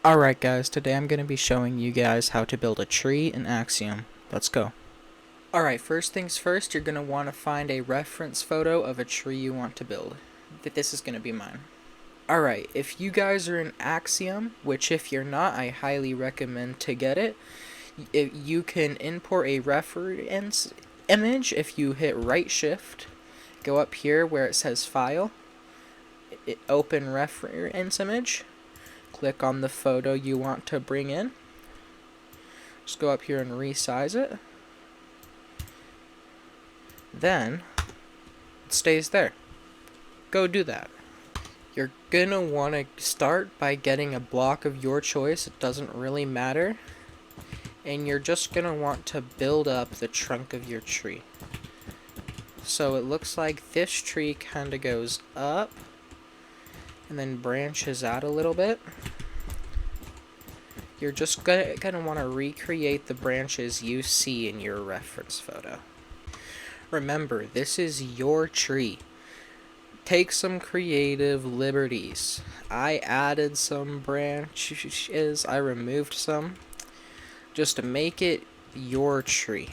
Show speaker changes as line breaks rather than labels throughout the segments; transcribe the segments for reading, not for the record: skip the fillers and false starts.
Alright guys, today I'm going to be showing you guys how to build a tree in Axiom. Let's go. Alright, first things first, you're going to want to find a reference photo of a tree you want to build. This is going to be mine. Alright, if you guys are in Axiom, which if you're not, I highly recommend to get it, you can import a reference image if you hit right shift, go up here where it says file, open reference image. Click on the photo you want to bring in. Just go up here and resize it. Then, it stays there. Go do that. You're gonna want to start by getting a block of your choice. It doesn't really matter. And you're just gonna want to build up the trunk of your tree. So it looks like this tree kind of goes up and then branches out a little bit. You're just gonna want to recreate the branches you see in your reference photo. Remember, this is your tree. Take some creative liberties. I added some branches, I removed some, just to make it your tree.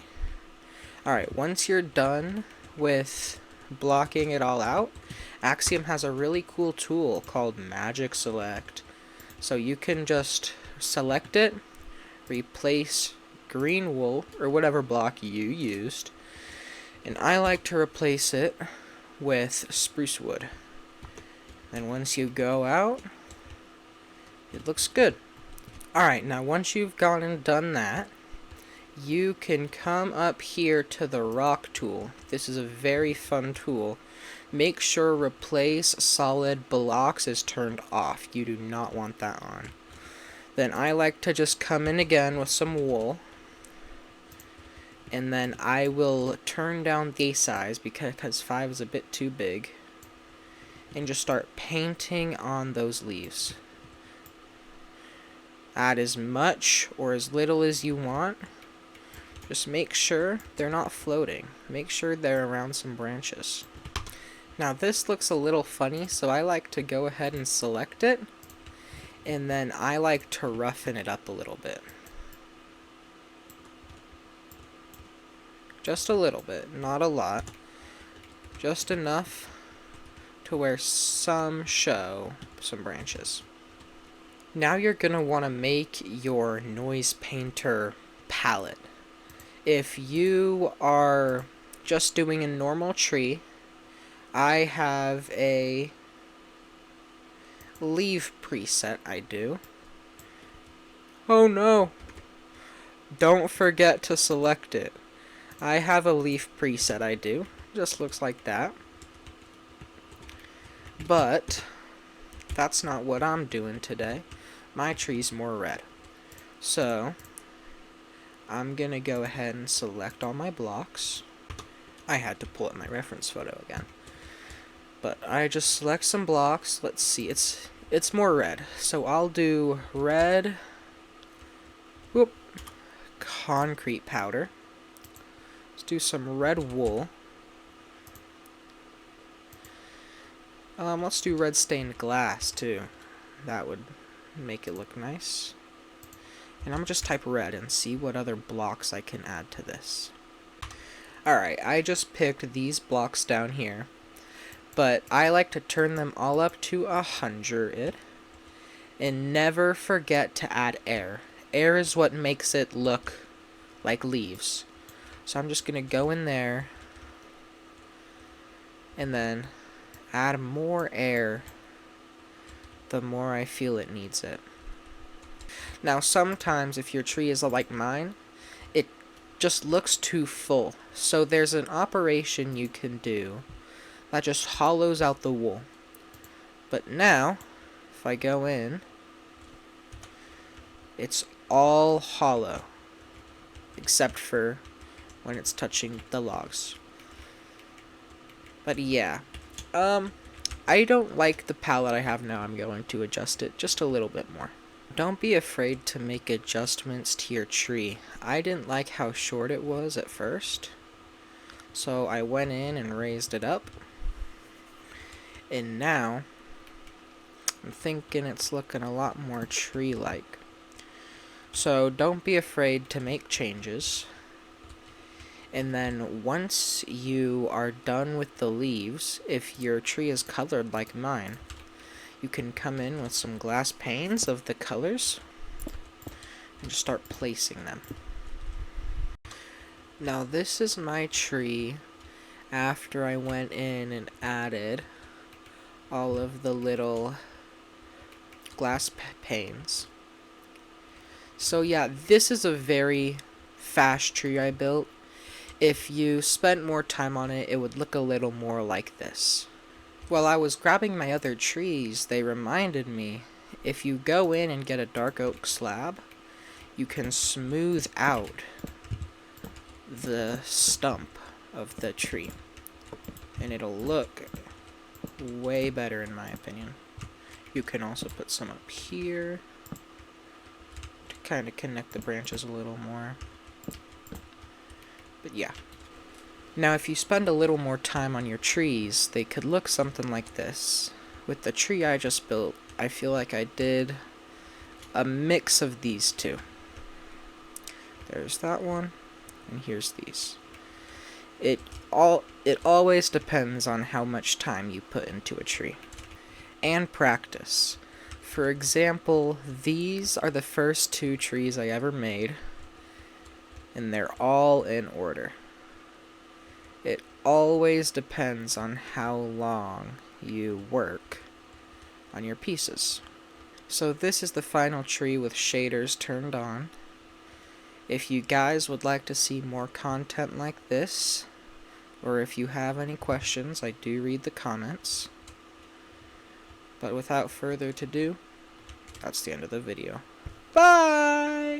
Alright, once you're done with blocking it all out, Axiom has a really cool tool called Magic Select. So you can just select it, replace green wool, or whatever block you used, and I like to replace it with spruce wood. Then once you go out, it looks good. Alright, now once you've gone and done that, you can come up here to the rock tool. This is a very fun tool. Make sure replace solid blocks is turned off. You do not want that on. Then I like to just come in again with some wool, and then I will turn down the size because 5 is a bit too big, and just start painting on those leaves. Add as much or as little as you want. Just make sure they're not floating. Make sure they're around some branches. Now this looks a little funny, so I like to go ahead and select it, and then I like to roughen it up a little bit. Just a little bit, not a lot. Just enough to where some show some branches. Now you're going to want to make your noise painter palette. If you are just doing a normal tree, I have a leaf preset I do. Oh no! Don't forget to select it. I have a leaf preset I do. Just looks like that. But that's not what I'm doing today. My tree's more red. So I'm gonna go ahead and select all my blocks. I had to pull up my reference photo again. But I just select some blocks. Let's see, it's more red. So I'll do red concrete powder. Let's do some red wool. Let's do red stained glass too. That would make it look nice. And I'm gonna just type red and see what other blocks I can add to this. Alright, I just picked these blocks down here, but I like to turn them all up to 100, and never forget to add air. Air is what makes it look like leaves. So I'm just gonna go in there and then add more air the more I feel it needs it. Now sometimes if your tree is like mine, it just looks too full. So there's an operation you can do that just hollows out the wool. But now, if I go in, it's all hollow, except for when it's touching the logs. But yeah, I don't like the palette I have now. I'm going to adjust it just a little bit more. Don't be afraid to make adjustments to your tree. I didn't like how short it was at first, so I went in and raised it up. And now I'm thinking it's looking a lot more tree-like. So don't be afraid to make changes. And then once you are done with the leaves, if your tree is colored like mine, you can come in with some glass panes of the colors and just start placing them. Now this is my tree after I went in and added all of the little glass panes. So yeah, this is a very fast tree I built. If you spent more time on it, it would look a little more like this. While I was grabbing my other trees, they reminded me, if you go in and get a dark oak slab, you can smooth out the stump of the tree. And it'll look way better in my opinion. You can also put some up here to kind of connect the branches a little more. But yeah. Now if you spend a little more time on your trees, they could look something like this. With the tree I just built, I feel like I did a mix of these two. There's that one, and here's these. It always depends on how much time you put into a tree. And practice. For example, these are the first 2 trees I ever made, and they're all in order. It always depends on how long you work on your pieces. So this is the final tree with shaders turned on. If you guys would like to see more content like this, or if you have any questions, I do read the comments. But without further ado, that's the end of the video. Bye!